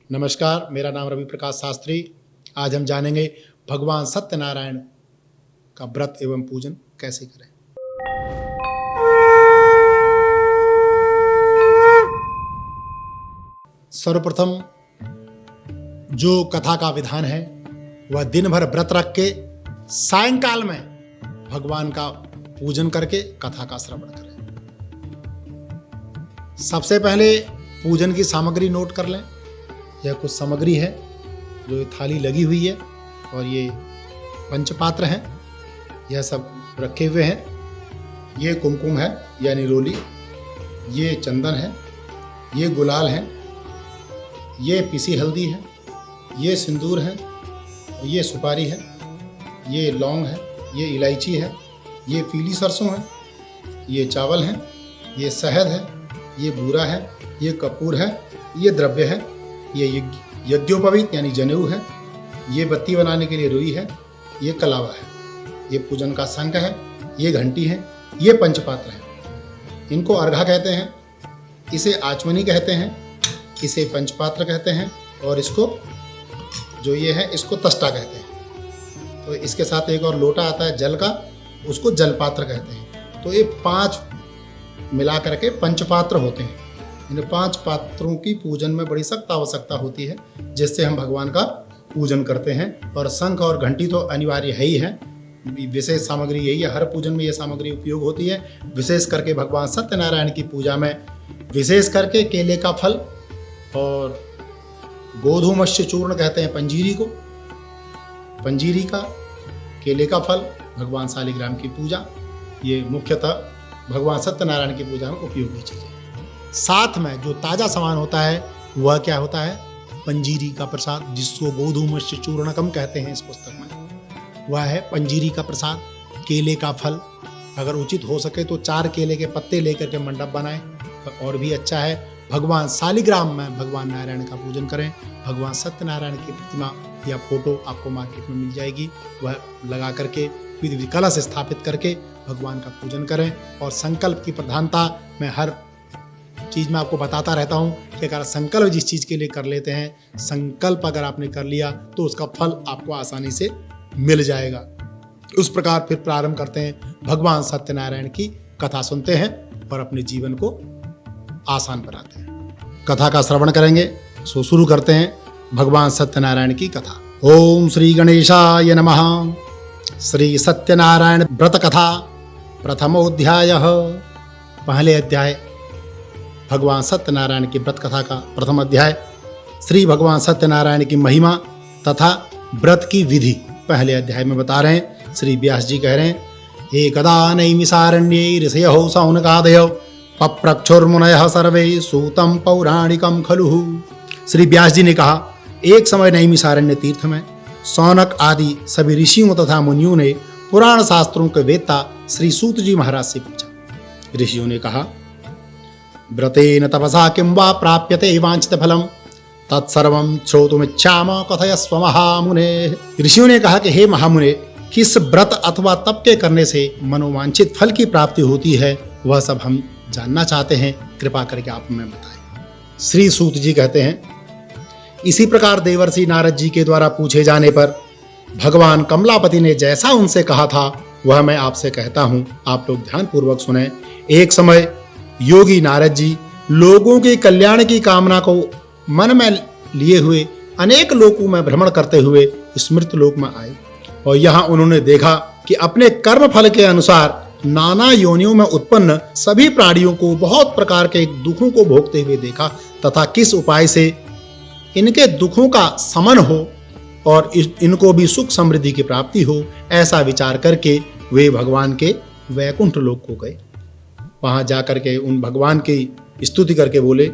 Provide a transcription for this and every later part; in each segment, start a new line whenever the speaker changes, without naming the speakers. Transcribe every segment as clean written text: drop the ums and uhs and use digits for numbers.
नमस्कार, मेरा नाम रवि प्रकाश शास्त्री। आज हम जानेंगे भगवान सत्यनारायण का व्रत एवं पूजन कैसे करें। सर्वप्रथम जो कथा का विधान है वह दिन भर व्रत रख के सायंकाल में भगवान का पूजन करके कथा का श्रवण करें। सबसे पहले पूजन की सामग्री नोट कर लें। यह कुछ सामग्री है जो थाली लगी हुई है और ये पंचपात्र हैं, यह सब रखे हुए हैं। ये कुमकुम है यानी रोली, ये चंदन है, ये गुलाल है, ये पिसी हल्दी है, ये सिंदूर है, ये सुपारी है, ये लौंग है, ये इलायची है, ये पीली सरसों है, ये चावल है, ये शहद है, ये बूरा है, ये कपूर है, ये द्रव्य है, ये यज्ञोपवीत यानी जनेऊ है, ये बत्ती बनाने के लिए रुई है, ये कलावा है, ये पूजन का शंख है, ये घंटी है, ये पंचपात्र है। इनको अर्घा कहते हैं, इसे आचमनी कहते हैं, इसे पंचपात्र कहते हैं और इसको जो ये है इसको तष्टा कहते हैं। तो इसके साथ एक और लोटा आता है जल का, उसको जलपात्र कहते हैं। तो ये 5 मिला करके पंचपात्र होते हैं। इन 5 पात्रों की पूजन में बड़ी सख्त आवश्यकता होती है, जिससे हम भगवान का पूजन करते हैं। और शंख और घंटी तो अनिवार्य है ही है, विशेष सामग्री यही है, हर पूजन में यह सामग्री उपयोग होती है। विशेष करके भगवान सत्यनारायण की पूजा में विशेष करके केले का फल और गोधूमस्य चूर्ण कहते हैं पंजीरी को, पंजीरी का, केले का फल, भगवान शालिग्राम की पूजा, ये मुख्यतः भगवान सत्यनारायण की पूजा में उपयोगी चीज़ें। साथ में जो ताज़ा सामान होता है वह क्या होता है? पंजीरी का प्रसाद, जिसको गोधूमस्य चूर्णकम कहते हैं इस पुस्तक में, वह है पंजीरी का प्रसाद। केले का फल, अगर उचित हो सके तो 4 केले के पत्ते लेकर के मंडप बनाएं तो और भी अच्छा है। भगवान शालिग्राम में भगवान नारायण का पूजन करें। भगवान सत्यनारायण की प्रतिमा या फोटो आपको मार्केट में मिल जाएगी, वह लगा करके विधि कलश स्थापित करके भगवान का पूजन करें। और संकल्प की प्रधानता मैं हर चीज़ में आपको बताता रहता हूँ कि अगर संकल्प जिस चीज़ के लिए कर लेते हैं, संकल्प अगर आपने कर लिया तो उसका फल आपको आसानी से मिल जाएगा। उस प्रकार फिर प्रारंभ करते हैं, भगवान सत्यनारायण की कथा सुनते हैं और अपने जीवन को आसान बनाते हैं। कथा का श्रवण करेंगे, सो शुरू करते हैं भगवान सत्यनारायण की कथा। ओम श्री गणेशाय नमः। श्री सत्यनारायण व्रत कथा प्रथमोध्यायः। पहले अध्याय भगवान सत्यनारायण की व्रत कथा का प्रथम अध्याय। श्री भगवान सत्यनारायण की महिमा तथा व्रत की विधि पहले अध्याय में बता रहे हैं। श्री व्यास जी कह रहे हैं, एकदा नैमिषारण्ये ऋषयो सौनकादयो पप्रक्षुर्मुनयः सर्वे सूतं पौराणिकं खलु। श्री व्यास जी ने कहा, एक समय नैमिषारण्य तीर्थ में सौनक आदि सभी ऋषियों तथा मुनियों ने पुराण शास्त्रों के वेत्ता श्री सूत जी महाराज से पूछा। ऋषियों ने कहा, व्रतेन तपसा किं वा प्राप्यते वांछित फलम तत्सर्वं श्रोतुमिच्छामः कथयस्व महामुने। ऋषियों ने कहा कि हे महामुने, किस व्रत अथवा तप के करने से मनोवांछित फल की प्राप्ति होती है, वह सब हम जानना चाहते हैं, कृपा करके आप हमें बताएं। श्री सूत जी कहते हैं, इसी प्रकार देवर्षि नारद जी के द्वारा पूछे जाने पर भगवान कमलापति ने जैसा उनसे कहा था वह मैं आपसे कहता हूँ, आप लोग ध्यानपूर्वक सुने। एक समय योगी नारद जी लोगों के कल्याण की कामना को मन में लिए हुए अनेक लोकों में भ्रमण करते हुए स्मृत लोक में आए और यहाँ उन्होंने देखा कि अपने कर्म फल के अनुसार नाना योनियों में उत्पन्न सभी प्राणियों को बहुत प्रकार के दुखों को भोगते हुए देखा तथा किस उपाय से इनके दुखों का शमन हो और इनको भी सुख समृद्धि की प्राप्ति हो, ऐसा विचार करके वे भगवान के वैकुंठ लोक को गए। वहां जाकर के उन भगवान की स्तुति करके बोले,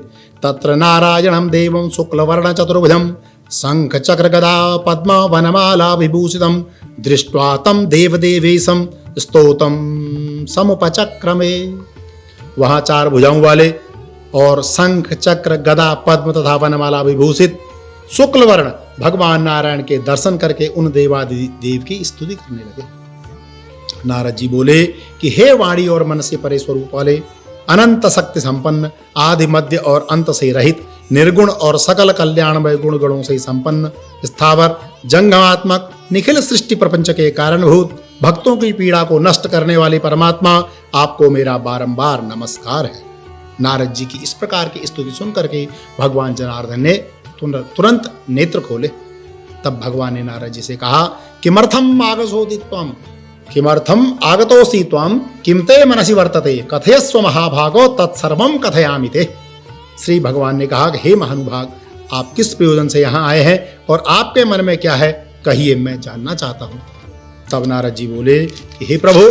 तत्र नारायणं देवं शुक्लवर्ण चतुर्भुजं शंख चक्र गदा पद्म वनमाला विभूषितं दृष्ट्वा तं देवदेवेशं स्तोत्रं समुपचक्रमे। वहां 4 भुजाओं वाले और शंख चक्र गदा पद्म तथा वनमाला विभूषित शुक्ल वर्ण भगवान नारायण के दर्शन करके उन देवादिदेव की स्तुति करने लगे। नारद जी बोले कि हे वाणी और मन से परे स्वरूप वाले, अनंत शक्ति संपन्न, आदि मध्य और अंत से रहित, निर्गुण और सकल कल्याणमय गुण गणों से संपन्न, स्थावर जंगमात्मक निखिल सृष्टि प्रपंच के कारणभूत, भक्तों की पीड़ा को नष्ट करने वाले परमात्मा, आपको मेरा बारंबार नमस्कार है। नारद जी की इस प्रकार की स्तुति सुनकर के भगवान जनार्दन ने तुरंत नेत्र खोले। तब भगवान ने नारद जी से कहा, किमर्थम आगतोसि त्वं, किमर्थम आगतोसि त्वं, किम ते मनसि वर्तते, कथयस्व महाभागो तत्सर्वं कथयामि ते। श्री भगवान ने कहा कि हे महानुभाग, आप किस प्रयोजन से यहाँ आए हैं और आपके मन में क्या है, कहिए, मैं जानना चाहता हूँ। तब नारद जी बोले कि हे प्रभु,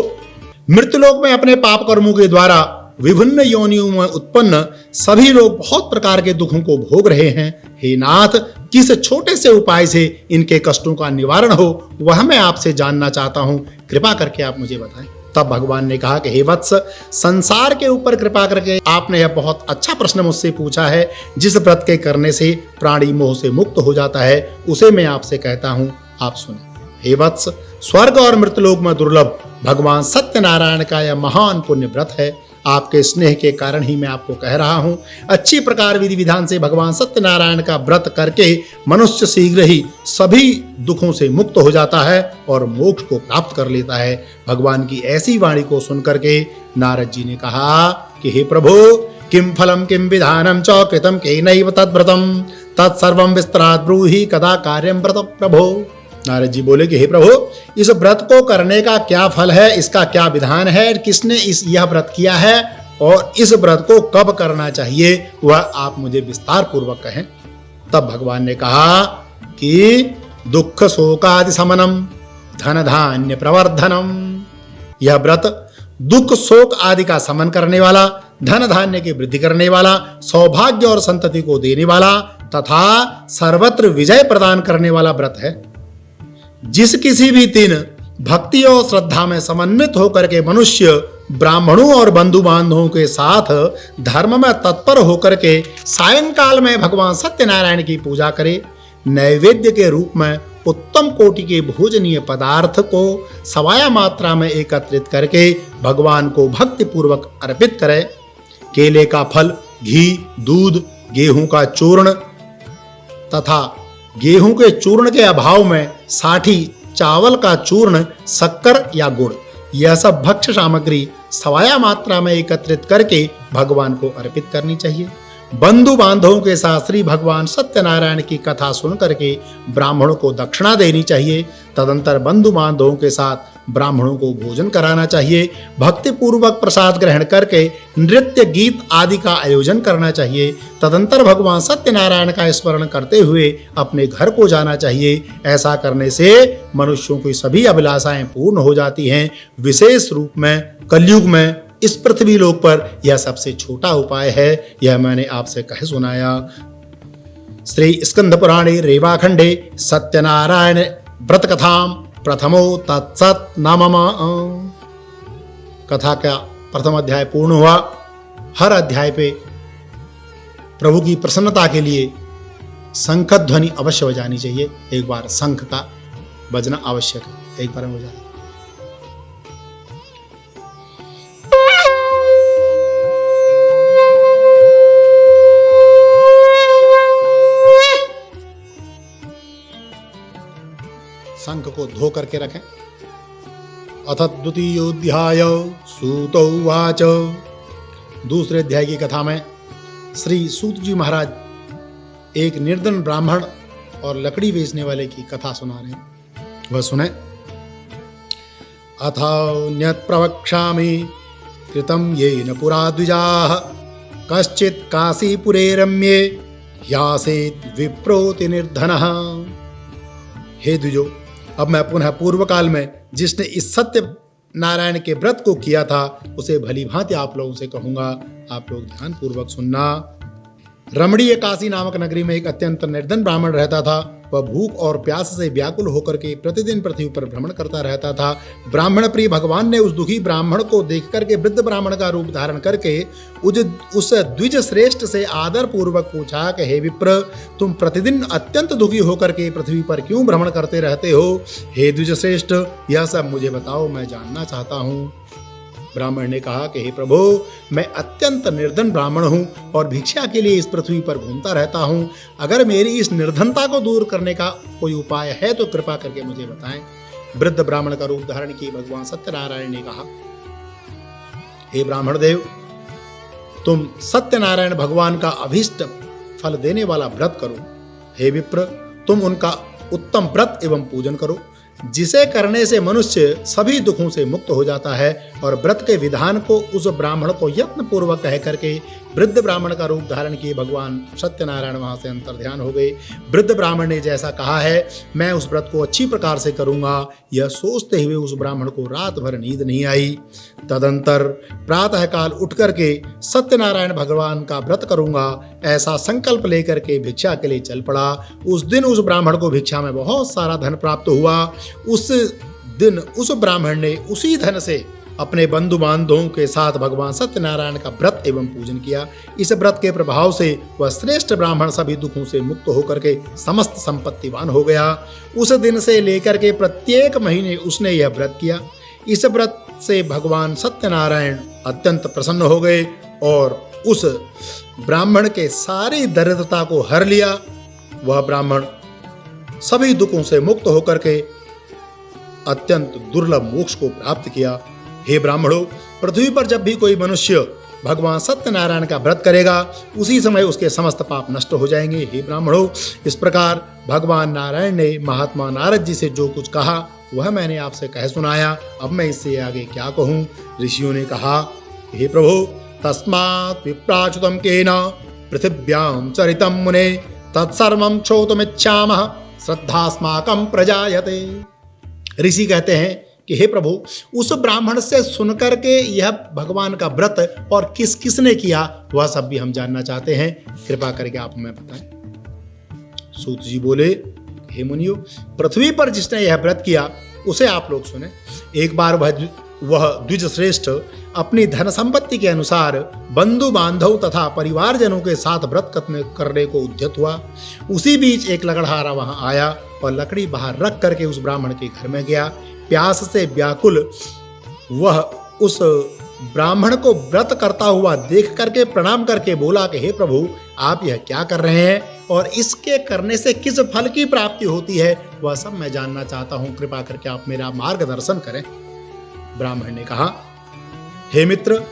मृत्युलोक में अपने पाप कर्मों के द्वारा विभिन्न योनियों में उत्पन्न सभी लोग बहुत प्रकार के दुखों को भोग रहे हैं। हे नाथ, किस छोटे से उपाय से इनके कष्टों का निवारण हो, वह मैं आपसे जानना चाहता हूँ, कृपा करके आप मुझे बताएं। तब भगवान ने कहा कि हे वत्स, संसार के ऊपर कृपा करके आपने यह बहुत अच्छा प्रश्न मुझसे पूछा है। जिस व्रत के करने से प्राणी मोह से मुक्त हो जाता है, उसे मैं आपसे कहता हूँ, आप सुने। हे वत्स, स्वर्ग और मृतलोक में दुर्लभ भगवान सत्यनारायण का यह महान पुण्य व्रत है। आपके स्नेह के कारण ही मैं आपको कह रहा हूं। अच्छी प्रकार विधि विधान से भगवान सत्यनारायण का व्रत करके मनुष्य शीघ्र ही सभी दुखों से मुक्त हो जाता है और मोक्ष को प्राप्त कर लेता है। भगवान की ऐसी वाणी को सुनकर के नारद जी ने कहा कि हे प्रभु, किम फलम किम विधानम च कृतम केनैव तद्व्रतम तत्सर्वं विस्तरात् ब्रूहि कदा कार्यं व्रत प्रभो। नारद जी बोले कि हे प्रभु, इस व्रत को करने का क्या फल है, इसका क्या विधान है, किसने यह व्रत किया है और इस व्रत को कब करना चाहिए, वह आप मुझे विस्तार पूर्वक कहें। तब भगवान ने कहा कि दुख शोकादि समनम धन धान्य प्रवर्धनम, यह व्रत दुख शोक आदि का समन करने वाला, धन धान्य की वृद्धि करने वाला, सौभाग्य और संतति को देने वाला तथा सर्वत्र विजय प्रदान करने वाला व्रत है। जिस किसी भी दिन भक्ति और श्रद्धा में समन्वित होकर के मनुष्य ब्राह्मणों और बंधु बांधवों के साथ धर्म में तत्पर होकर के सायंकाल में भगवान सत्यनारायण की पूजा करे, नैवेद्य के रूप में उत्तम कोटि के भोजनीय पदार्थ को सवाया मात्रा में एकत्रित करके भगवान को भक्ति पूर्वक अर्पित करे, केले का फल, घी, दूध, गेहूं का चूर्ण तथा गेहूं के चूर्ण के अभाव में साठी चावल का चूर्ण, शक्कर या गुड़, यह सब भक्ष्य सामग्री सवाया मात्रा में एकत्रित करके भगवान को अर्पित करनी चाहिए। बंधु बांधवों के साथ श्री भगवान सत्यनारायण की कथा सुन करके ब्राह्मणों को दक्षिणा देनी चाहिए। तदंतर बंधु बांधवों के साथ ब्राह्मणों को भोजन कराना चाहिए। भक्ति पूर्वक प्रसाद ग्रहण करके नृत्य गीत आदि का आयोजन करना चाहिए। तदंतर भगवान सत्यनारायण का स्मरण करते हुए अपने घर को जाना चाहिए। ऐसा करने से मनुष्यों की सभी अभिलाषाएं पूर्ण हो जाती हैं। विशेष रूप में कलयुग में इस पृथ्वी लोक पर यह सबसे छोटा उपाय है। यह मैंने आपसे कह सुनाया। श्री स्कंद पुराणे रेवाखंडे सत्यनारायण व्रत कथाम प्रथमो तत्सत नामम। कथा का प्रथम अध्याय पूर्ण हुआ। हर अध्याय पे प्रभु की प्रसन्नता के लिए शंख ध्वनि अवश्य बजानी चाहिए। एक बार शंख का बजना आवश्यक है। एक बार में बजा। शंख को धो करके रखें। अथ द्वितीयोऽध्याय सूत उवाच। दूसरे अध्याय की कथा में श्री सूत जी महाराज एक निर्धन ब्राह्मण और लकड़ी बेचने वाले की कथा सुना रहे हैं। वह सुने। अथान्यत् प्रवक्ष्यामि कृतं येन पुरा द्विजाः कश्चित् काशीपुरे रम्ये ह्यासीत् विप्रोति निर्धनः। हे द्विजो, अब मैं पुनः पूर्व काल में जिसने इस सत्य नारायण के व्रत को किया था उसे भली भांति आप लोगों से कहूंगा। आप लोग ध्यान पूर्वक सुनना। रमणीय काशी नामक नगरी में एक अत्यंत निर्धन ब्राह्मण रहता था। वह भूख और प्यास से व्याकुल होकर के प्रतिदिन पृथ्वी पर भ्रमण करता रहता था। ब्राह्मण प्रिय भगवान ने उस दुखी ब्राह्मण को देख करके वृद्ध ब्राह्मण का रूप धारण करके उस द्विज श्रेष्ठ से आदर पूर्वक पूछा कि हे विप्र, तुम प्रतिदिन अत्यंत दुखी होकर के पृथ्वी पर क्यों भ्रमण करते रहते हो? हे द्विज श्रेष्ठ, यह सब मुझे बताओ, मैं जानना चाहता हूँ। ब्राह्मण ने कहा कि हे प्रभु, मैं अत्यंत निर्धन ब्राह्मण हूँ और भिक्षा के लिए इस पृथ्वी पर घूमता रहता हूँ। अगर मेरी इस निर्धनता को दूर करने का कोई उपाय है तो कृपा करके मुझे बताएं। वृद्ध ब्राह्मण का रूप धारण किए भगवान सत्यनारायण ने कहा, हे ब्राह्मण देव, तुम सत्यनारायण भगवान का अभीष्ट फल देने वाला व्रत करो। हे विप्र, तुम उनका उत्तम व्रत एवं पूजन करो, जिसे करने से मनुष्य सभी दुखों से मुक्त हो जाता है। और व्रत के विधान को उस ब्राह्मण को यत्न पूर्वक कह करके वृद्ध ब्राह्मण का रूप धारण किए भगवान सत्यनारायण वहां से अंतर्ध्यान हो गए। वृद्ध ब्राह्मण ने जैसा कहा है, मैं उस व्रत को अच्छी प्रकार से करूंगा, यह सोचते हुए उस ब्राह्मण को रात भर नींद नहीं आई। तदंतर प्रातःकाल उठ करके सत्यनारायण भगवान का व्रत करूंगा ऐसा संकल्प लेकर के भिक्षा के लिए चल पड़ा। उस दिन उस ब्राह्मण को भिक्षा में बहुत सारा धन प्राप्त हुआ। उस दिन उस ब्राह्मण ने उसी धन से अपने बंधु बांधवों के साथ भगवान सत्यनारायण का व्रत एवं पूजन किया। इस व्रत के प्रभाव से वह श्रेष्ठ ब्राह्मण सभी दुखों से मुक्त होकर के समस्त संपत्तिवान हो गया। उस दिन से लेकर के प्रत्येक महीने उसने यह व्रत किया। इस व्रत से भगवान सत्यनारायण अत्यंत प्रसन्न हो गए और उस ब्राह्मण के सारी दरिद्रता को हर लिया। वह ब्राह्मण सभी दुखों से मुक्त होकर के अत्यंत दुर्लभ मोक्ष को प्राप्त किया। हे ब्राह्मणों, पृथ्वी पर जब भी कोई मनुष्य भगवान सत्यनारायण का व्रत करेगा उसी समय उसके समस्त पाप नष्ट हो जाएंगे। हे ब्राह्मणों, इस प्रकार भगवान नारायण ने महात्मा नारद जी से जो कुछ कहा वह मैंने आपसे कह सुनाया। अब मैं इससे आगे क्या कहूँ। ऋषियों ने कहा, हे प्रभु, तस्मात् विप्राच्युतं केन पृथिव्यां चरितं मुने तत्सर्वं क्षोतुमिच्छामः श्रद्धास्माकं प्रजायते। ऋषि कहते हैं कि हे प्रभु, उस ब्राह्मण से सुनकर के यह भगवान का व्रत और किस किसने किया वह सब भी हम जानना चाहते हैं। कृपा करके आप हमें बताएं। सूत जी बोले, हे मुनियो, पृथ्वी पर जिसने यह व्रत किया उसे आप लोग सुने। एक बार वह द्विज श्रेष्ठ अपनी धन संपत्ति के अनुसार बंधु बांधव तथा परिवारजनों के साथ व्रत करने को उद्यत हुआ। उसी बीच एक लकड़हारा वहां आया और लकड़ी बाहर रख करके उस ब्राह्मण के घर में गया। प्यास से व्याकुल वह उस ब्राह्मण को व्रत करता हुआ देख करके प्रणाम करके बोला कि हे प्रभु, आप यह क्या कर रहे हैं और इसके करने से किस फल की प्राप्ति होती है वह सब मैं जानना चाहता हूं। कृपा करके आप मेरा मार्गदर्शन करें। ब्राह्मण ने कहा, हे मित्र,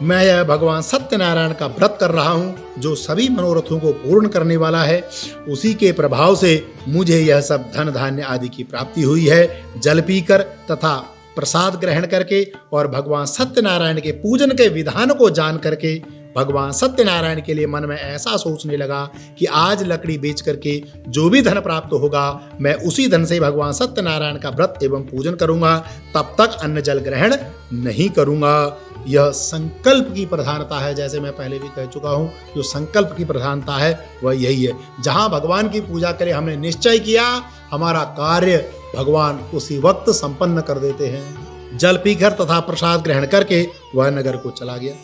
मैं यह भगवान सत्यनारायण का व्रत कर रहा हूं जो सभी मनोरथों को पूर्ण करने वाला है। उसी के प्रभाव से मुझे यह सब धन धान्य आदि की प्राप्ति हुई है। जल पीकर तथा प्रसाद ग्रहण करके और भगवान सत्यनारायण के पूजन के विधान को जान करके भगवान सत्यनारायण के लिए मन में ऐसा सोचने लगा कि आज लकड़ी बेच करके जो भी धन प्राप्त होगा मैं उसी धन से भगवान सत्यनारायण का व्रत एवं पूजन करूंगा, तब तक अन्न जल ग्रहण नहीं करूंगा। यह संकल्प की प्रधानता है। जैसे मैं पहले भी कह चुका हूं, जो संकल्प की प्रधानता है वह यही है। जहां भगवान की पूजा करें हमने निश्चय किया, हमारा कार्य भगवान उसी वक्त संपन्न कर देते हैं। जल पीकर तथा प्रसाद ग्रहण करके वह नगर को चला गया।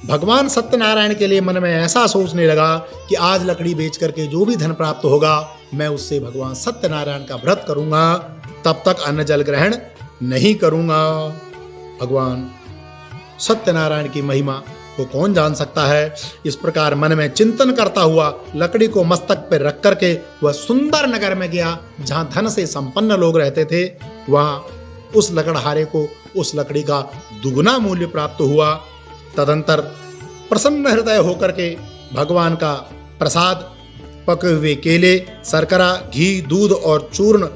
भगवान सत्यनारायण के लिए मन में ऐसा सोचने लगा कि आज लकड़ी बेच करके जो भी धन प्राप्त होगा मैं उससे भगवान सत्यनारायण का व्रत करूंगा, तब तक अन्न जल ग्रहण नहीं करूंगा। भगवान सत्यनारायण की महिमा को कौन जान सकता है। इस प्रकार मन में चिंतन करता हुआ लकड़ी को मस्तक पर रख करके वह सुंदर नगर में गया जहां धन से संपन्न लोग रहते थे। वहां उस लकड़हारे को उस लकड़ी का दुगुना मूल्य प्राप्त हुआ। तदंतर प्रसन्न हृदय होकर के भगवान का प्रसाद, पके हुए केले, शर्करा, घी, दूध और चूर्ण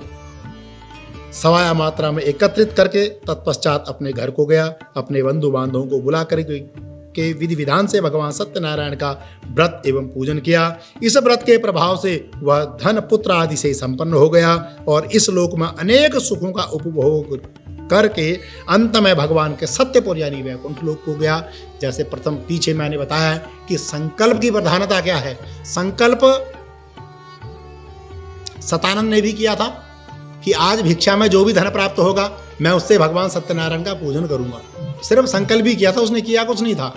सवाया मात्रा में एकत्रित करके तत्पश्चात अपने घर को गया। अपने बंधु बांधवों को बुला करके विधि विधान से भगवान सत्यनारायण का व्रत एवं पूजन किया। इस व्रत के प्रभाव से वह धन पुत्र आदि से संपन्न हो गया और इस लोक में अनेक सुखों का उपभोग करके अंत में भगवान के सत्यपुर यानी वैकुंठ लोक को गया। जैसे प्रथम पीछे मैंने बताया कि संकल्प की प्रधानता क्या है। संकल्प सतानंद ने भी किया था कि आज भिक्षा में जो भी धन प्राप्त होगा मैं उससे भगवान सत्यनारायण का पूजन करूंगा। सिर्फ संकल्प ही किया था, उसने किया कुछ नहीं था।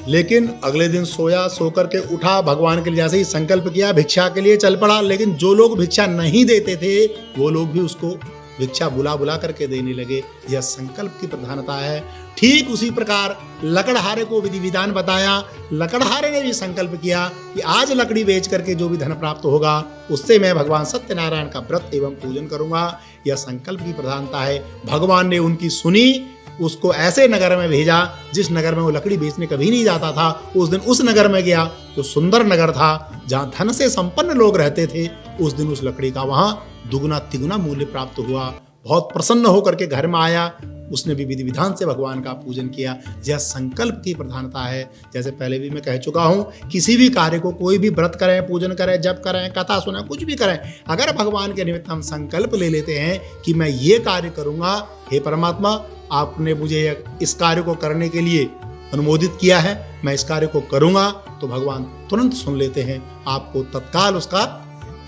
लेकिन अगले दिन सोया, सो करके उठा, भगवान के लिए जैसे ही संकल्प किया भिक्षा के लिए चल पड़ा। लेकिन जो लोग भिक्षा नहीं देते थे वो लोग भी उसको भिक्षा बुला बुला करके देने लगे। यह संकल्प की प्रधानता है। ठीक उसी प्रकार लकड़हारे को विधि विधान बताया। लकड़हारे ने भी संकल्प किया कि आज लकड़ी बेच करके जो भी धन प्राप्त होगा उससे मैं भगवान सत्यनारायण का व्रत एवं पूजन करूंगा। यह संकल्प की प्रधानता है। भगवान ने उनकी सुनी, उसको ऐसे नगर में भेजा जिस नगर में वो लकड़ी बेचने कभी नहीं जाता था। उस दिन उस नगर में गया जो सुंदर नगर था, जहाँ धन से संपन्न लोग रहते थे। उस दिन उस लकड़ी का वहाँ दुगुना तिगुना मूल्य प्राप्त हुआ। बहुत प्रसन्न होकर के घर में आया। उसने भी विधि विधान से भगवान का पूजन किया। यह संकल्प की प्रधानता है। जैसे पहले भी मैं कह चुका हूँ, किसी भी कार्य को, कोई भी व्रत करें, पूजन करें, जप करें, कथा सुने, कुछ भी करें, अगर भगवान के निमित्त हम संकल्प ले लेते हैं कि मैं ये कार्य करूँगा, हे परमात्मा आपने मुझे इस कार्य को करने के लिए अनुमोदित किया है, मैं इस कार्य को करूँगा, तो भगवान तुरंत सुन लेते हैं। आपको तत्काल उसका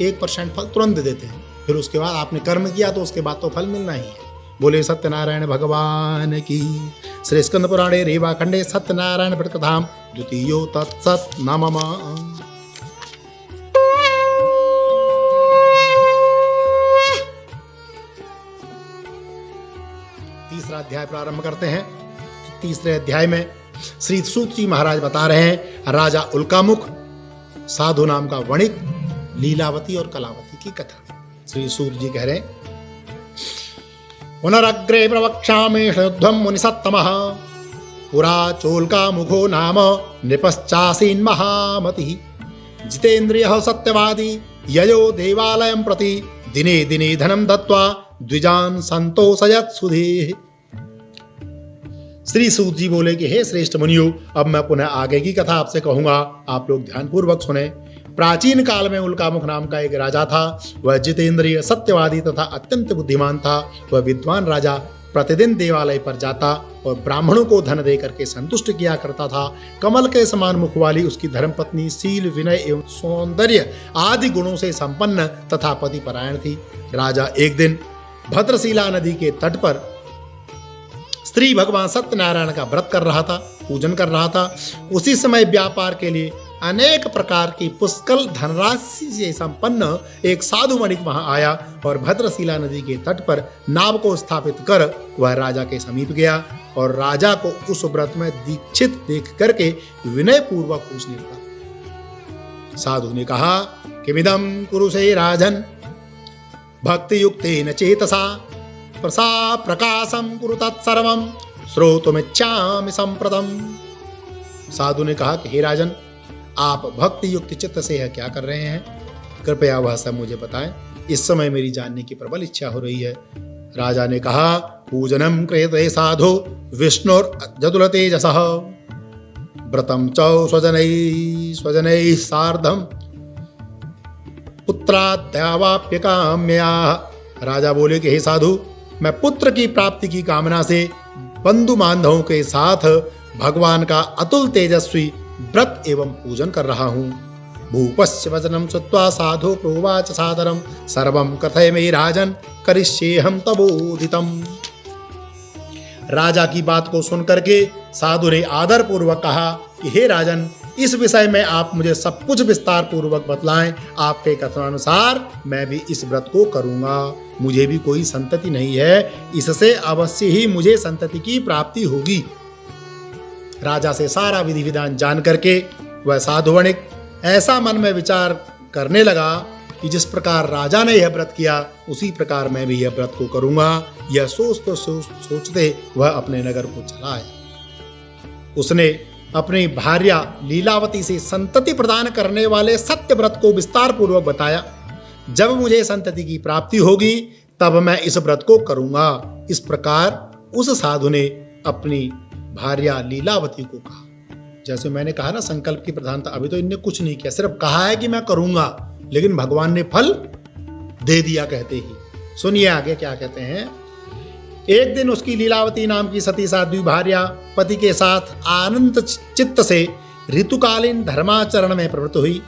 1% फल तुरंत दे देते हैं। फिर उसके बाद आपने कर्म किया तो उसके बाद तो फल मिलना ही है। बोले सत्यनारायण भगवान की। श्री स्कंद पुराणे रेवा खंडे सत्यनारायण व्रतकथाम द्वितीयो तत्सत नमः। तीसरा अध्याय प्रारंभ करते हैं। तीसरे अध्याय में श्री सूत जी महाराज बता रहे हैं राजा उल्कामुख साधु नाम का वणिक, लीलावती और कलावती की कथा। श्री सूत जी कह रहे हैं, पुनरग्रे प्रवक्ष्यामि युद्धं मुनिसत्तमः पुरा चोल्का मुखो नाम नृपश्चासीन् महामतिः जितेन्द्रियः सत्यवादी ययो देवालयं प्रति दिने दिने धनं दत्त्वा द्विजान् संतोषयत् सुधीः। श्री सूत जी बोले कि हे श्रेष्ठ मुनियों, अब मैं पुनः आगे की कथा आपसे कहूंगा, आप लोग ध्यानपूर्वक सुने। प्राचीन काल में उल्कामुख नाम का एक राजा था। वह जितेंद्रिय, सत्यवादी तथा अत्यंत बुद्धिमान था। वह विद्वान राजा प्रतिदिन देवालय पर जाता और ब्राह्मणों को धन दे करके संतुष्ट किया करता था। कमल के समान मुख वाली उसकी धर्मपत्नी शील, विनय एवं सौंदर्य आदि गुणों से संपन्न तथा पति परायण थी। राजा एक दिन भद्रशिला नदी के तट पर स्त्री भगवान सत्यनारायण का व्रत कर रहा था, पूजन कर रहा था। उसी समय व्यापार के लिए अनेक प्रकार की पुष्कल धनराशि से संपन्न एक साधु वणिक वहां आया और भद्रशिला नदी के तट पर नाव को स्थापित कर वह राजा के समीप गया और राजा को उस व्रत में दीक्षित देख करके विनय पूर्वक पूछने लगा। साधु ने कहा कि मिदं कुरुषे राजन भक्ति युक्तेन चेतसा प्रसा प्रकाशम कुरु तत्सर्वं श्रोतुमिच्छामि संप्रदम। साधु ने कहा कि हे राजन, आप भक्ति युक्त चित्त से यह क्या कर रहे हैं? कृपया वह सब मुझे बताएं। इस समय मेरी जानने की प्रबल इच्छा हो रही है। राजा ने कहा, पूजनम क्रियते साधो विष्णुर जतुलतेजसः व्रतम चौ स्वजनैः सार्धम पुत्राद्यावाप्य काम्या। राजा बोले कि हे साधु, मैं पुत्र की प्राप्ति की कामना से बंधु बांधवों के साथ भगवान का अतुल तेजस्वी व्रत एवं पूजन कर रहा हूँ। भूपस्य वचनम श्रुत्वा साधु प्रोवाच सादरम सर्वं कथय मे राजन करिष्येऽहं तबोधितम। राजा की बात को सुनकर के साधु ने आदर पूर्वक कहा कि हे राजन, इस विषय में आप मुझे सब कुछ विस्तार पूर्वक बतलाएं। आपके कथनानुसार मैं भी इस व्रत को करूंगा। मुझे भी कोई संतति नहीं है, इससे अवश्य ही मुझे संतति की प्राप्ति होगी। राजा से सारा विधि विधान जान करके वह साधु वणिक ऐसा मन में विचार करने लगा कि जिस प्रकार राजा ने यह व्रत किया उसी प्रकार मैं भी यह व्रत को करूंगा। यह सोचते वह अपने नगर को चला आया। उसने अपनी भार्या लीलावती से संतति प्रदान करने वाले सत्य व्रत को विस्तार पूर्वक बताया। जब मुझे संतति की प्राप्ति होगी तब मैं इस व्रत को करूंगा। इस प्रकार उस साधु ने अपनी भार्या लीलावती को कहा। जैसे मैंने कहा ना, संकल्प की प्रधानता। अभी तो इनने कुछ नहीं किया, सिर्फ कहा है कि मैं करूंगा, लेकिन भगवान ने फल दे दिया कहते ही। सुनिए आगे क्या कहते हैं। एक दिन उसकी लीलावती नाम की सती साध्वी भार्या पति के साथ आनंद चित्त से ऋतुकालीन धर्माचरण में प्रवृत्त हुई।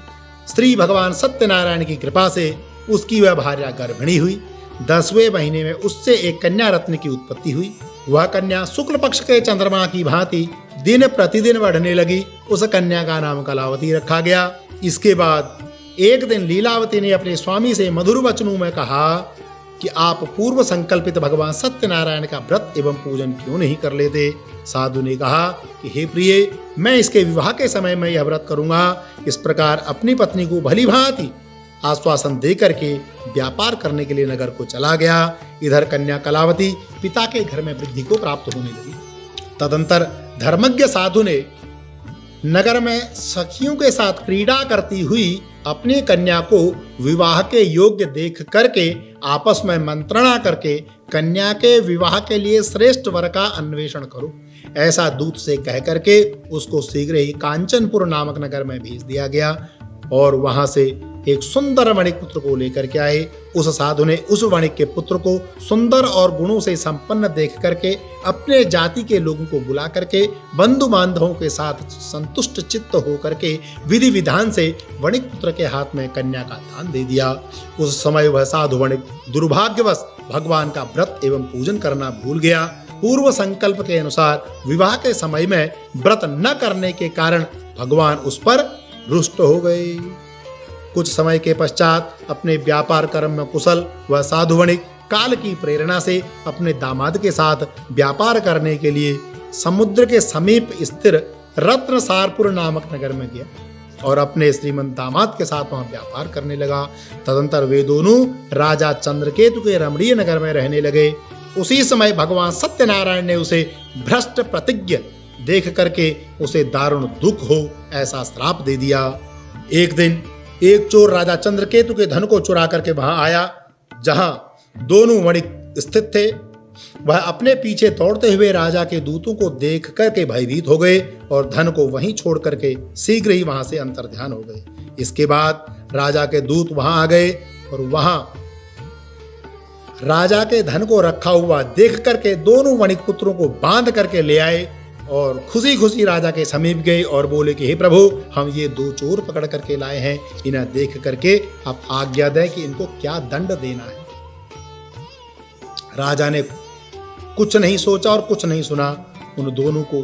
स्त्री भगवान सत्यनारायण की कृपा से उसकी वह भार्या गर्भिणी हुई। 10वें महीने में उससे एक कन्या रत्न की उत्पत्ति हुई। वह कन्या शुक्ल पक्ष के चंद्रमा की भांति दिन प्रतिदिन बढ़ने लगी। उस कन्या का नाम कलावती रखा गया। इसके बाद एक दिन लीलावती ने अपने स्वामी से मधुर वचनों में कहा कि आप पूर्व संकल्पित भगवान सत्यनारायण का व्रत एवं पूजन क्यों नहीं कर लेते। साधु ने कहा कि हे प्रिय, मैं इसके विवाह के समय में यह व्रत करूंगा। इस प्रकार अपनी पत्नी को भली भांति आश्वासन दे करके व्यापार करने के लिए नगर को चला गया। इधर कन्या कलावती पिता के घर में वृद्धि को प्राप्त होने लगी। तदंतर धर्मज्ञ साधु ने नगर में सखियों के साथ क्रीड़ा करती हुई अपनी कन्या को विवाह के योग्य देख करके आपस में मंत्रणा करके कन्या के विवाह के लिए श्रेष्ठ वर का अन्वेषण करो, ऐसा दूत से कह करके उसको शीघ्र ही कांचनपुर नामक नगर में भेज दिया गया और वहां से एक सुंदर वणिक पुत्र को लेकर के आए। उस साधु ने उस वणिक के पुत्र को सुंदर और गुणों से संपन्न देख करके अपने जाति के लोगों को बुला करके बंधु बांधवों के साथ संतुष्ट चित्त हो करके विधि विधान से वणिक पुत्र के हाथ में कन्या का दान दे दिया। उस समय वह साधु वणिक दुर्भाग्यवश भगवान का व्रत एवं पूजन करना भूल गया। पूर्व संकल्प के अनुसार विवाह के समय में व्रत न करने के कारण भगवान उस पर रुष्ट हो गए। कुछ समय के पश्चात अपने व्यापार कर्म में कुशल वह साधु वणिक काल की प्रेरणा से अपने दामाद के साथ व्यापार करने के लिए समुद्र के समीप स्थिर रत्नसारपुर नामक नगर में गया और अपने श्रीमंत दामाद के साथ वहां व्यापार करने लगा। तदंतर वे दोनों राजा चंद्रकेतु के रमणीय नगर में रहने लगे। उसी समय भगवान सत्यनारायण ने उसे भ्रष्ट प्रतिज्ञ देख करके उसे दारुण दुख हो ऐसा श्राप दे दिया। एक दिन एक चोर राजा चंद्रकेतु के धन को चुरा करके वहां आया जहां दोनों वणिक स्थित थे। वह अपने पीछे दौड़ते हुए राजा के दूतों को देख करके भयभीत हो गए और धन को वहीं छोड़ करके शीघ्र ही वहां से अंतर्ध्यान हो गए। इसके बाद राजा के दूत वहां आ गए और वहां राजा के धन को रखा हुआ देख करके दोनों वणिक पुत्रों को बांध करके ले आए और खुशी खुशी राजा के समीप गए और बोले कि हे प्रभु, हम ये दो चोर पकड़ करके लाए हैं, इन्हें देख करके आप आज्ञा दें कि इनको क्या दंड देना है। राजा ने कुछ नहीं सोचा और कुछ नहीं सुना, उन दोनों को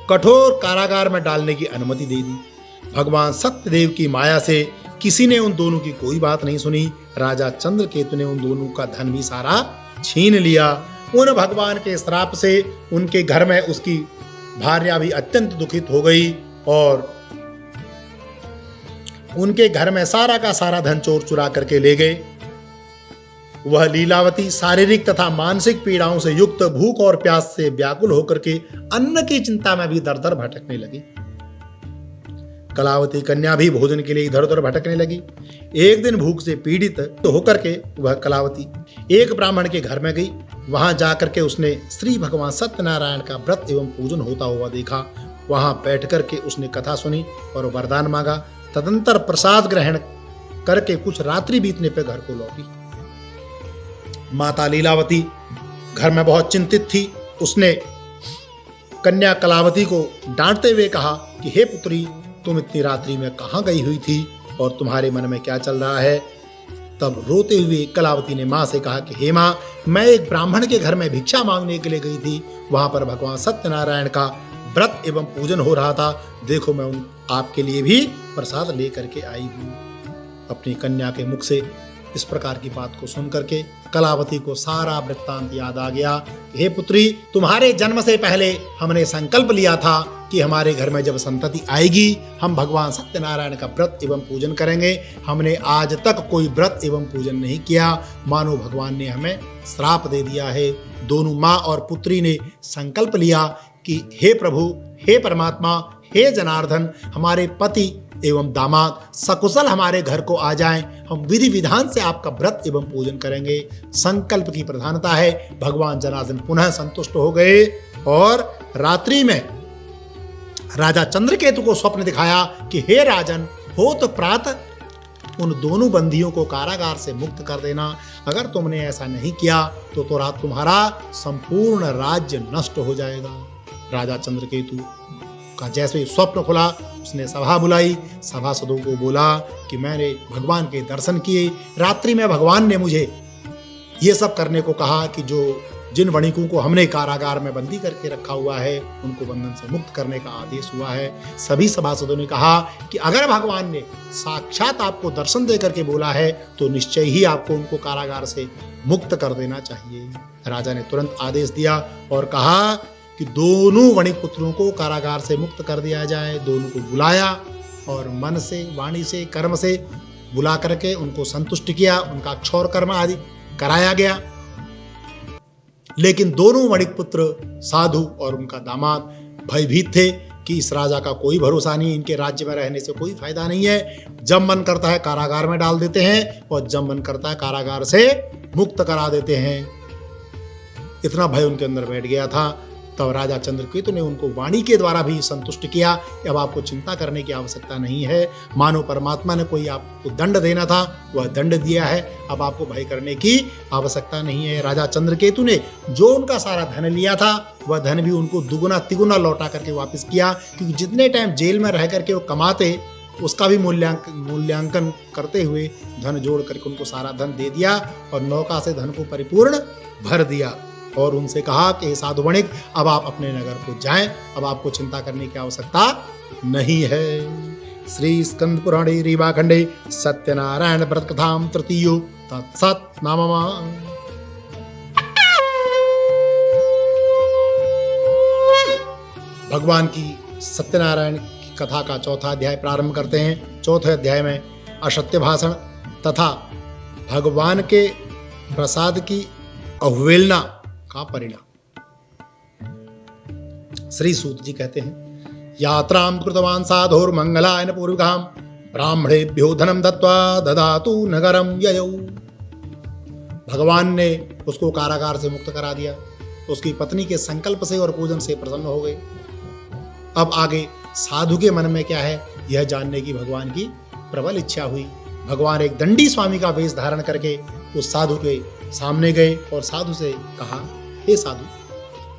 कठोर कारागार में डालने की अनुमति दे दी। भगवान सत्यदेव की माया से किसी ने उन दोनों की कोई बात नहीं सुनी। राजा चंद्रकेतु ने उन दोनों का धन भी सारा छीन लिया। उन भगवान के श्राप से उनके घर में उसकी भार्या भी अत्यंत दुखित हो गई और उनके घर में सारा का सारा धन चोर चुरा करके ले गए। वह लीलावती शारीरिक तथा मानसिक पीड़ाओं से युक्त भूख और प्यास से व्याकुल होकर के अन्न की चिंता में भी दर दर भटकने लगी। कलावती कन्या भी भोजन के लिए इधर उधर भटकने लगी। एक दिन भूख से पीड़ित होकर के वह कलावती एक ब्राह्मण के घर में गई। वहां जाकर के उसने श्री भगवान सत्यनारायण का व्रत एवं पूजन होता हुआ देखा। वहां बैठ करके उसने कथा सुनी और वरदान मांगा। तदंतर प्रसाद ग्रहण करके कुछ रात्रि बीतने पर घर को लौटी। माता लीलावती घर में बहुत चिंतित थी। उसने कन्या कलावती को डांटते हुए कहा कि हे पुत्री, तुम इतनी रात्रि में कहाँ गई हुई थी और तुम्हारे मन में क्या चल रहा है। तब रोते हुए कलावती ने माँ से कहा कि हे माँ, मैं एक ब्राह्मण के घर में भिक्षा मांगने के लिए गई थी। वहां पर भगवान सत्यनारायण का व्रत एवं पूजन हो रहा था। देखो, मैं आपके लिए भी प्रसाद ले करके आई हूँ। अपनी कन्या के मुख से इस प्रकार की बात को सुन करके कलावती को सारा वृत्तांत याद आ गया। हे पुत्री, तुम्हारे जन्म से पहले हमने संकल्प लिया था कि हमारे घर में जब संतति आएगी हम भगवान सत्यनारायण का व्रत एवं पूजन करेंगे। हमने आज तक कोई व्रत एवं पूजन नहीं किया, मानो भगवान ने हमें श्राप दे दिया है। दोनों माँ और पुत्री ने संकल्प लिया कि हे प्रभु, हे परमात्मा, हे जनार्दन, हमारे पति एवं दामाद सकुशल हमारे घर को आ जाएं, हम विधि विधान से आपका व्रत एवं पूजन करेंगे। संकल्प की प्रधानता है। भगवान जनार्दन पुनः संतुष्ट हो गए और रात्रि में राजा चंद्रकेतु को स्वप्न दिखाया कि हे राजन, हो तो प्रातः उन दोनों बंदियों को कारागार से मुक्त कर देना। अगर तुमने ऐसा नहीं किया तो रात तुम्हारा संपूर्ण राज्य नष्ट हो जाएगा। राजा चंद्रकेतु का जैसे ही स्वप्न खुला, उसने सभा बुलाई। सभासदों को बोला कि मैंने भगवान के दर्शन किए। रात्रि में भगवान ने मुझे ये सब करने को कहा कि जो जिन वणिकों को हमने कारागार में बंदी करके रखा हुआ है उनको बंधन से मुक्त करने का आदेश हुआ है। सभी सभासदों ने कहा कि अगर भगवान ने साक्षात आपको दर्शन दे करके बोला है तो निश्चय ही आपको उनको कारागार से मुक्त कर देना चाहिए। राजा ने तुरंत आदेश दिया और कहा कि दोनों वणिक पुत्रों को कारागार से मुक्त कर दिया जाए। दोनों को बुलाया और मन से, वाणी से, कर्म से बुला करके उनको संतुष्ट किया, उनका क्षौर कर्म आदि कराया गया। लेकिन दोनों वणिक पुत्र साधु और उनका दामाद भयभीत थे कि इस राजा का कोई भरोसा नहीं, इनके राज्य में रहने से कोई फायदा नहीं है। जब मन करता है कारागार में डाल देते हैं और जब मन करता है कारागार से मुक्त करा देते हैं। इतना भय उनके अंदर बैठ गया था। तब राजा चंद्रकेतु ने उनको वाणी के द्वारा भी संतुष्ट किया कि अब आपको चिंता करने की आवश्यकता नहीं है। मानो परमात्मा ने कोई आपको दंड देना था, वह दंड दिया है, अब आपको भय करने की आवश्यकता नहीं है। राजा चंद्रकेतु ने जो उनका सारा धन लिया था वह धन भी उनको दुगुना तिगुना लौटा करके वापस किया, क्योंकि जितने टाइम जेल में रह करके वो कमाते उसका भी मूल्यांकन करते हुए धन जोड़ करके उनको सारा धन दे दिया और नौका से धन को परिपूर्ण भर दिया। और उनसे कहा कि हे साधु वणिक, अब आप अपने नगर को जाएं, अब आपको चिंता करने की आवश्यकता नहीं है। श्री स्कंद पुराणे रीवाखंडे सत्यनारायण व्रत कथाम तृतीयो तत्सत् नाम। भगवान की सत्यनारायण की कथा का चौथा अध्याय प्रारंभ करते हैं। चौथे अध्याय में असत्य भाषण तथा भगवान के प्रसाद की अवहेलना का परिणाम। श्री सूत जी कहते हैं, यात्रां कृतवान साधुर मंगलायन पूर्विकाम ब्राह्मणेभ्यो धनम दत्वा ददातु नगरम ययौ। भगवान ने उसको कारागार से मुक्त करा दिया। उसकी पत्नी के संकल्प से और पूजन से प्रसन्न हो गए। अब आगे साधु के मन में क्या है यह जानने की भगवान की प्रबल इच्छा हुई। भगवान एक दंडी स्वामी का वेश धारण करके उस साधु के सामने गए और साधु से कहा, हे साधु,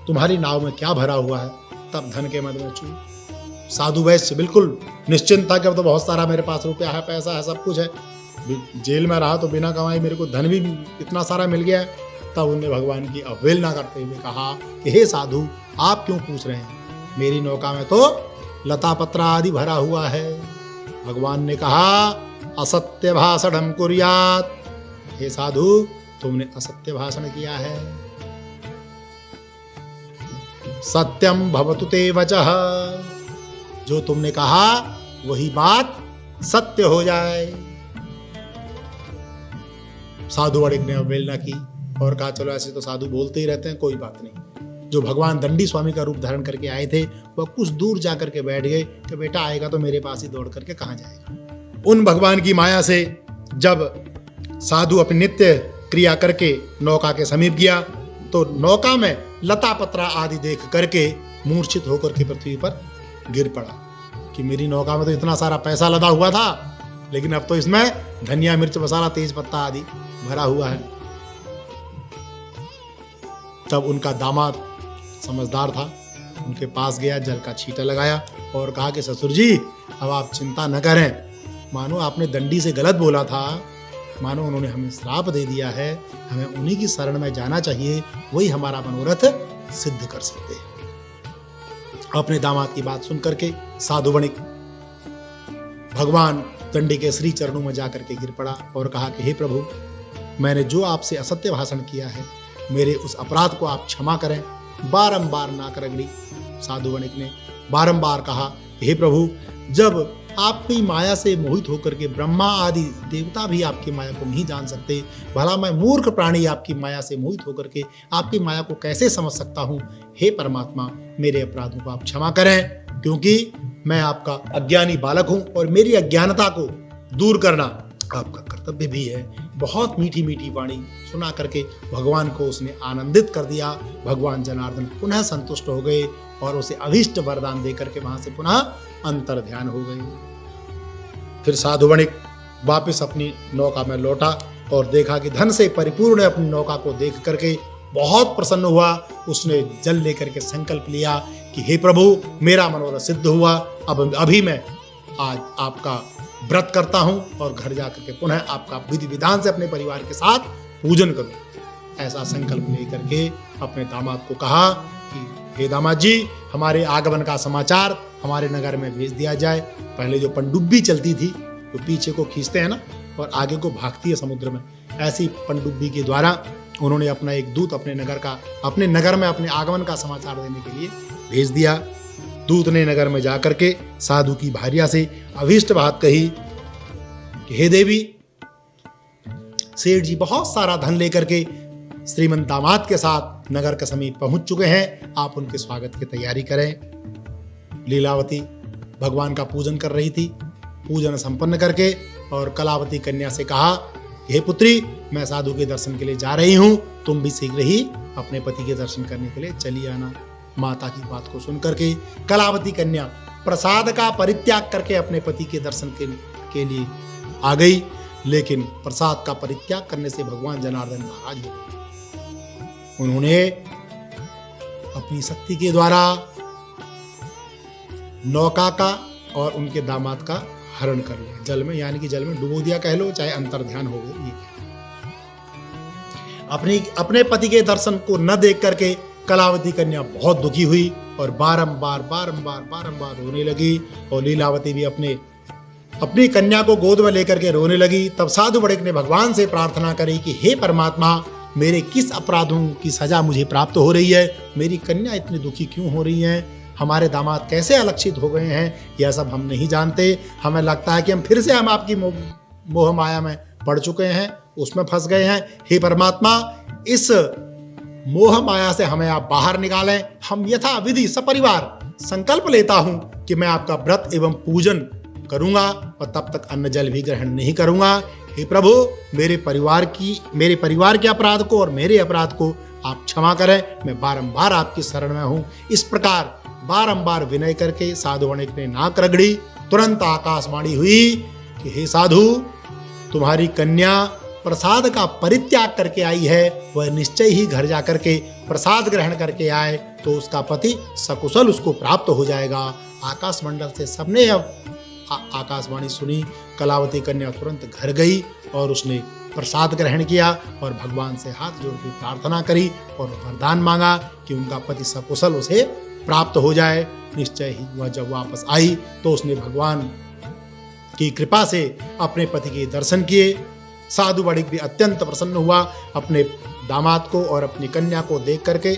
तुम्हारी नाव में क्या भरा हुआ है? तब धन के मद में चूर। साधु वैश्य बिल्कुल निश्चिंत था कि अब तो बहुत सारा मेरे पास रुपया है, पैसा है, सब कुछ है, जेल में रहा तो बिना कमाई मेरे को धन भी इतना सारा मिल गया है। तब उन्होंने भगवान की अवहेलना करते हुए कहा कि हे साधु, आप क्यों पूछ रहे हैं? मेरी नौका में तो लता पत्रा आदि भरा हुआ है। भगवान ने कहा, असत्य भाषणम कुर्यात। हे साधु, तुमने असत्य भाषण किया है। सत्यम भवतु ते वचः। जो तुमने कहा वही बात सत्य हो जाए। साधु वणिक ने अवहेलना की और कहा, चलो ऐसे तो साधु बोलते ही रहते हैं, कोई बात नहीं। जो भगवान दंडी स्वामी का रूप धारण करके आए थे वह कुछ दूर जाकर के बैठ गए कि बेटा आएगा तो मेरे पास ही दौड़ करके कहाँ जाएगा। उन भगवान की माया से जब साधु अपनी नित्य क्रिया करके नौका के समीप गया तो नौका में लता पत्रा आदि देख करके मूर्छित होकर के पृथ्वी पर गिर पड़ा कि मेरी नौका में तो इतना सारा पैसा लदा हुआ था, लेकिन अब तो इसमें धनिया, मिर्च, मसाला, तेज पत्ता आदि भरा हुआ है। तब उनका दामाद समझदार था, उनके पास गया, जल का छींटा लगाया और कहा कि ससुर जी, अब आप चिंता न करें, मानो आपने दंडी से गलत बोला था, मानो उन्होंने हमें श्राप दे दिया है, हमें उन्हीं की शरण में जाना चाहिए, वही हमारा मनोरथ सिद्ध कर सकते हैं। अपने दामाद की बात सुन करके साधु वणिक भगवान दंडी के श्री चरणों में जाकर के गिर पड़ा और कहा कि हे प्रभु, मैंने जो आपसे असत्य भाषण किया है, मेरे उस अपराध को आप क्षमा करें। बारंबार नाक रगड़ी साधु वणिक ने, बारंबार कहा, हे प्रभु, जब आपकी माया से मोहित होकर के ब्रह्मा आदि देवता भी आपकी माया को नहीं जान सकते, भला मैं मूर्ख प्राणी आपकी माया से मोहित होकर के आपकी माया को कैसे समझ सकता हूँ। हे परमात्मा, मेरे अपराधों को आप क्षमा करें, क्योंकि मैं आपका अज्ञानी बालक हूँ और मेरी अज्ञानता को दूर करना आपका कर्तव्य भी है। बहुत मीठी मीठी वाणी सुना करके भगवान को उसने आनंदित कर दिया। भगवान जनार्दन पुनः संतुष्ट हो गए और उसे अभीष्ट वरदान देकर के वहां से पुनः अंतर ध्यान हो गए। फिर साधु वणिक वापिस अपनी नौका में लौटा और देखा कि धन से परिपूर्ण अपनी नौका को देख करके बहुत प्रसन्न हुआ। उसने जल लेकर के संकल्प लिया कि हे प्रभु, मेरा मनोरथ सिद्ध हुआ, अब अभी मैं आज आपका व्रत करता हूं और घर जाकर के पुनः आपका विधि विधान से अपने परिवार के साथ पूजन करूं। ऐसा संकल्प लेकर के अपने दामाद को कहा कि हे दामाद जी, हमारे आगमन का समाचार हमारे नगर में भेज दिया जाए। पहले जो पनडुब्बी चलती थी, जो पीछे को खींचते हैं ना और आगे को भागती है समुद्र में, ऐसी पनडुब्बी के द्वारा उन्होंने अपना एक दूत अपने नगर में अपने आगमन का समाचार देने के लिए भेज दिया। दूत ने नगर में जाकर के साधु की भार्या से अभीष्ट बात कही कि हे देवी, सेठ जी बहुत सारा धन लेकर के श्रीमंत दामाद के साथ नगर के समीप पहुंच चुके हैं, आप उनके स्वागत की तैयारी करें। लीलावती भगवान का पूजन कर रही थी। पूजन संपन्न करके और कलावती कन्या से कहा, हे पुत्री, मैं साधु के दर्शन के लिए जा रही हूं, तुम भी शीघ्र ही अपने पति के दर्शन करने के लिए चली आना। माता की बात को सुनकर के कलावती कन्या प्रसाद का परित्याग करके अपने पति के दर्शन के लिए आ गई, लेकिन प्रसाद का परित्याग करने से भगवान जनार्दन नाराज हो गए। उन्होंने अपनी शक्ति के द्वारा नौका का और उनके दामाद का हरण कर लिया जल में, यानी कि जल में डुबो दिया कह लो, चाहे अंतर्ध्यान हो गए। अपने पति के दर्शन को न देख करके कलावती कन्या बहुत दुखी हुई और बारंबार रोने लगी। और लीलावती भी अपनी कन्या को गोद में लेकर के रोने लगी। तब साधु बड़िक ने भगवान से प्रार्थना करी कि हे परमात्मा, मेरे किस अपराधों की सजा मुझे प्राप्त हो रही है? मेरी कन्या इतनी दुखी क्यों हो रही है? हमारे दामाद कैसे अलक्षित हो गए हैं, यह सब हम नहीं जानते। हमें लगता है कि हम आपकी मोह माया में पड़ चुके हैं, उसमें फंस गए हैं। हे परमात्मा, इस मोह माया से हमें आप बाहर निकालें। हम यथा विधि सपरिवार संकल्प लेता हूं कि मैं आपका व्रत एवं पूजन करूंगा और तब तक अन्न जल भी ग्रहण नहीं करूंगा। हे प्रभु, मेरे परिवार के अपराध को और मेरे अपराध को आप क्षमा करें। मैं बारंबार आपकी शरण में हूं। इस प्रकार बारंबार विनय करके साधु वणिक ने नाक रगड़ी। तुरंत आकाशवाणी हुई कि हे साधु, तुम्हारी कन्या प्रसाद का परित्याग करके आई है, वह निश्चय ही घर जाकर के प्रसाद ग्रहण करके आए तो उसका पति सकुशल उसको प्राप्त हो जाएगा। आकाश मंडल से सबने आकाशवाणी सुनी। कलावती कन्या तुरंत घर गई और उसने प्रसाद ग्रहण किया और भगवान से हाथ जोड़ के प्रार्थना करी और वरदान मांगा कि उनका पति सकुशल उसे प्राप्त हो जाए। निश्चय ही वह जब वापस आई तो उसने भगवान की कृपा से अपने पति के दर्शन किए। साधु बड़िक भी अत्यंत प्रसन्न हुआ। अपने दामाद को और अपनी कन्या को देख करके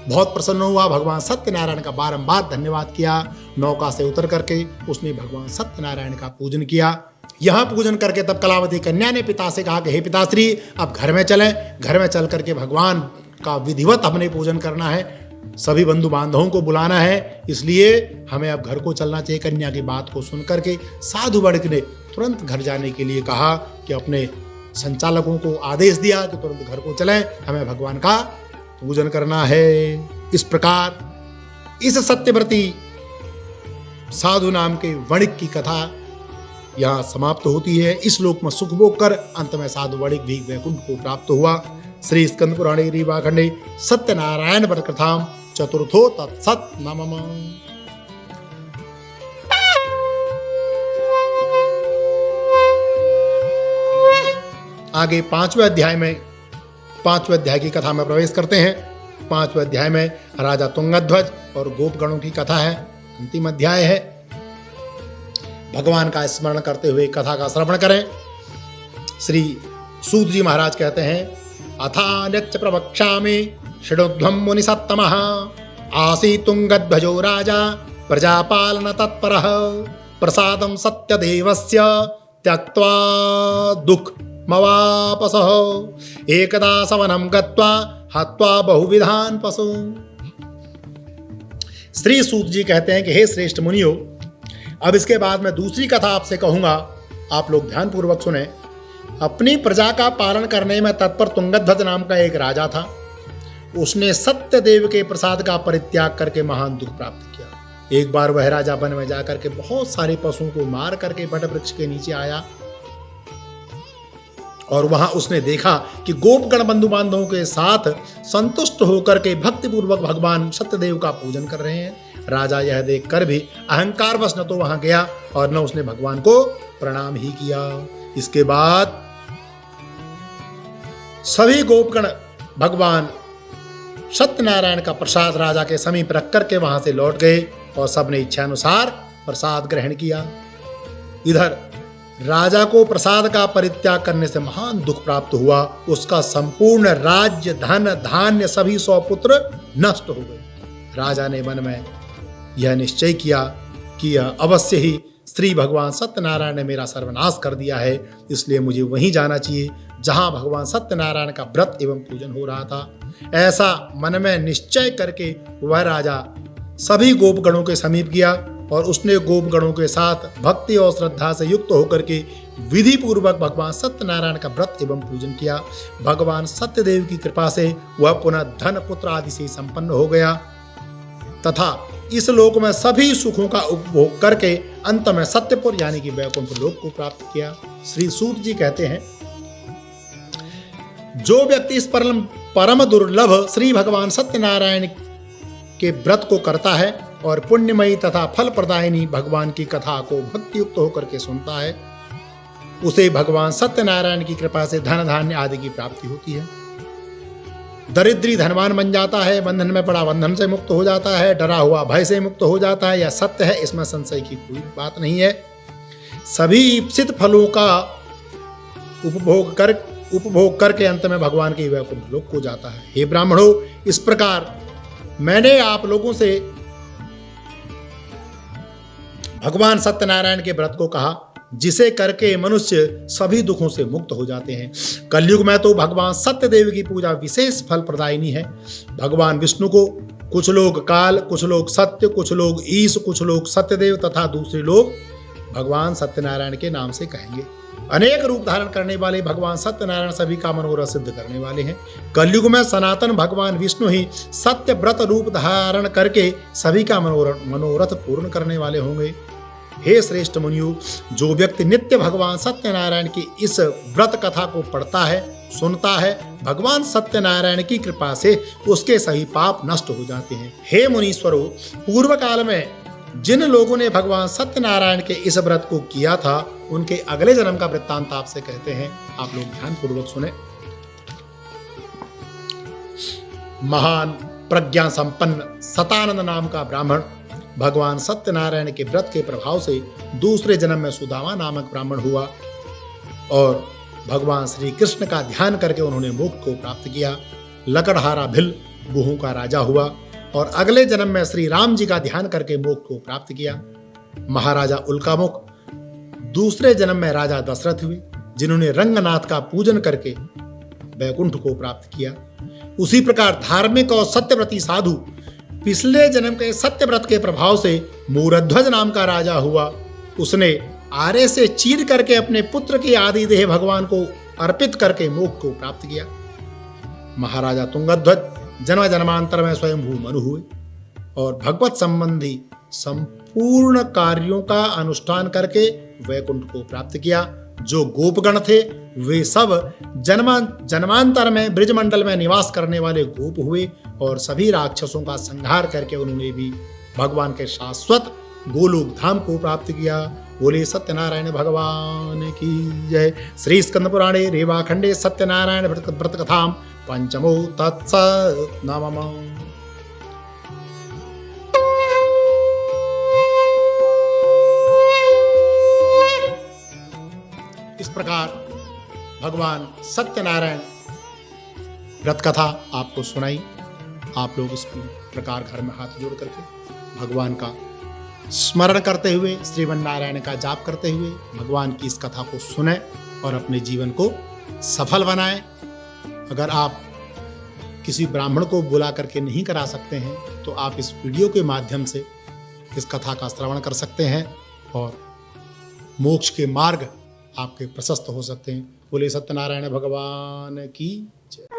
बहुत प्रसन्न हुआ। भगवान सत्यनारायण का बारंबार धन्यवाद किया। नौका से उतर करके उसने भगवान सत्यनारायण का पूजन किया। यहाँ पूजन करके तब कलावती कन्या ने पिता से कहा कि हे पिताश्री, अब घर में चलें। घर में चल करके भगवान का विधिवत हमने पूजन करना है, सभी बंधु बांधवों को बुलाना है, इसलिए हमें अब घर को चलना चाहिए। कन्या की बात को सुन करके साधु बड़िक ने तुरंत घर जाने के लिए कहा कि अपने संचालकों को आदेश दिया कि तुरंत घर को चलें, हमें भगवान का पूजन करना है। इस प्रकार इस सत्यव्रती साधु नाम के वणिक की कथा यहाँ समाप्त होती है। इस लोक में सुख भोग कर अंत में साधु वणिक भी वैकुंठ को प्राप्त हुआ। श्री स्कंद पुराणे रीवाखंडे सत्यनारायण व्रत कथाम चतुर्थो तत्सत नमः। आगे पांचवें अध्याय की कथा में प्रवेश करते हैं। पांचवें अध्याय में राजा तुंगध्वज और गोपगणों की कथा है। अंतिम अध्याय है। भगवान का स्मरण करते हुए कथा का श्रवण करें। श्री सूत जी महाराज कहते हैं, अथान्यच्च प्रवक्ष्यामि षडोध्वं मुनिसत्तमः आसी तुंगध्वजो राजा प्रजापालन तत्परः प्रसादं सत्यदेवस्य त्यक्त्वा दुःखमवापसः एकदा सवनं गत्वा हत्वा बहुविधान् पशून्। श्री सूत जी कहते हैं कि हे श्रेष्ठ मुनियों, अब इसके बाद मैं दूसरी कथा आपसे कहूंगा, आप लोग ध्यानपूर्वक सुने। अपनी प्रजा का पालन करने में तत्पर तुंगध्वज नाम का एक राजा था। उसने सत्यदेव के प्रसाद का परित्याग करके महान दुख प्राप्त किया। एक बार वह राजा वन में जाकर के बहुत सारे पशुओं को मार करके वट वृक्ष के नीचे आया और वहां उसने देखा कि गोपगण बंधु बांधवों के साथ संतुष्ट होकर के भक्तिपूर्वक भगवान सत्यदेव का पूजन कर रहे हैं। राजा यह देखकर भी अहंकारवश न तो वहां गया और न उसने भगवान को प्रणाम ही किया। इसके बाद सभी गोपगण भगवान सत्यनारायण का प्रसाद राजा के समीप रख करके वहां से लौट गए और सबने इच्छानुसार प्रसाद ग्रहण किया। इधर राजा को प्रसाद का परित्याग करने से महान दुख प्राप्त हुआ। उसका संपूर्ण राज्य, धन, धान्य सभी 100 पुत्र नष्ट हो गए। राजा ने मन में यह निश्चय किया कि यह अवश्य ही श्री भगवान सत्यनारायण ने मेरा सर्वनाश कर दिया है, इसलिए मुझे वहीं जाना चाहिए जहां भगवान सत्यनारायण का व्रत एवं पूजन हो रहा था। ऐसा मन में निश्चय करके वह राजा सभी गोपगणों के समीप गया और उसने गोपगणों के साथ भक्ति और श्रद्धा से युक्त होकर के विधि पूर्वक भगवान सत्यनारायण का व्रत एवं पूजन किया। भगवान सत्यदेव की कृपा से वह पुनः धन, पुत्र आदि से संपन्न हो गया तथा इस लोक में सभी सुखों का उपभोग करके अंत में सत्यपुर यानी कि वैकुंठ लोक को प्राप्त किया। श्री सूत जी कहते हैं, जो व्यक्ति इस परम दुर्लभ श्री भगवान सत्यनारायण के व्रत को करता है और पुण्यमयी तथा फल प्रदायिनी भगवान की कथा को भक्ति युक्त होकर के सुनता है, उसे भगवान सत्यनारायण की कृपा से धन, धान्य आदि की प्राप्ति होती है। दरिद्री धनवान बन जाता है, बंधन में पड़ा बंधन से मुक्त हो जाता है, डरा हुआ भय से मुक्त हो जाता है। यह सत्य है, इसमें संशय की कोई बात नहीं है। सभी इप्सित फलों का उपभोग करके अंत में भगवान के वैकुंठ लोक को जाता है। हे ब्राह्मणों, इस प्रकार मैंने आप लोगों से भगवान सत्यनारायण के व्रत को कहा, जिसे करके मनुष्य सभी दुखों से मुक्त हो जाते हैं। कलयुग में तो भगवान सत्यदेव की पूजा विशेष फल प्रदायिनी है। भगवान विष्णु को कुछ लोग काल, कुछ लोग सत्य, कुछ लोग ईश, कुछ लोग सत्यदेव तथा दूसरे लोग भगवान सत्यनारायण के नाम से कहेंगे। अनेक रूप धारण करने वाले भगवान सत्यनारायण सभी का मनोरथ सिद्ध करने वाले हैं। कलयुग में सनातन भगवान विष्णु ही सत्य व्रत रूप धारण करके सभी का मनोरथ पूर्ण करने वाले होंगे। हे श्रेष्ठ मुनियों, जो व्यक्ति नित्य भगवान सत्यनारायण की इस व्रत कथा को पढ़ता है, सुनता है, भगवान सत्यनारायण की कृपा से उसके सभी पाप नष्ट हो जाते हैं। हे मुनीश्वरों, पूर्व काल में जिन लोगों ने भगवान सत्यनारायण के इस व्रत को किया था, उनके अगले जन्म का वृत्तांत आपसे कहते हैं। आप लोग ध्यान पूर्वक सुने। महान प्रज्ञा संपन्न सतानंद नाम का ब्राह्मण भगवान सत्यनारायण के व्रत के प्रभाव से दूसरे जन्म में सुदामा नामक ब्राह्मण हुआ और भगवान श्री कृष्ण का ध्यान करके उन्होंने मोक्ष को प्राप्त किया। लकड़हारा भिल गुहों का राजा हुआ और अगले जन्म में श्री राम जी का ध्यान करके मोक्ष को प्राप्त किया। महाराजा उल्कामुख दूसरे जन्म में राजा दशरथ हुए, जिन्होंने रंगनाथ का पूजन करके वैकुंठ को प्राप्त किया। उसी प्रकार धार्मिक और सत्यव्रती साधु पिछले जन्म के सत्यव्रत के प्रभाव से मूरध्वज नाम का राजा हुआ। उसने आरे से चीर करके अपने पुत्र की आदि देह भगवान को अर्पित करके मोक्ष को प्राप्त किया। महाराजा तुंगध्वज जन्म जन्मांतर में स्वयंभू मनु हुए और भगवत संबंधी संपूर्ण कार्यों का अनुष्ठान करके वैकुंठ को प्राप्त किया। जो गोपगण थे वे सब जन्मांतर में ब्रिजमंडल में निवास करने वाले गोप हुए और सभी राक्षसों का संहार करके उन्होंने भी भगवान के शाश्वत गोलोक धाम को प्राप्त किया। बोले सत्यनारायण भगवान की जय। श्री स्कंद पुराणे रेवाखंडे सत्यनारायण व्रत कथाम पंचमो तत्सत् नमः। इस प्रकार भगवान सत्यनारायण व्रत कथा आपको सुनाई। आप लोग इस प्रकार घर में हाथ जोड़ करके भगवान का स्मरण करते हुए, श्रीमन्नारायण का जाप करते हुए भगवान की इस कथा को सुने और अपने जीवन को सफल बनाएं। अगर आप किसी ब्राह्मण को बुला करके नहीं करा सकते हैं तो आप इस वीडियो के माध्यम से इस कथा का श्रवण कर सकते हैं और मोक्ष के मार्ग आपके प्रशस्त हो सकते हैं। बोले सत्यनारायण भगवान की जय।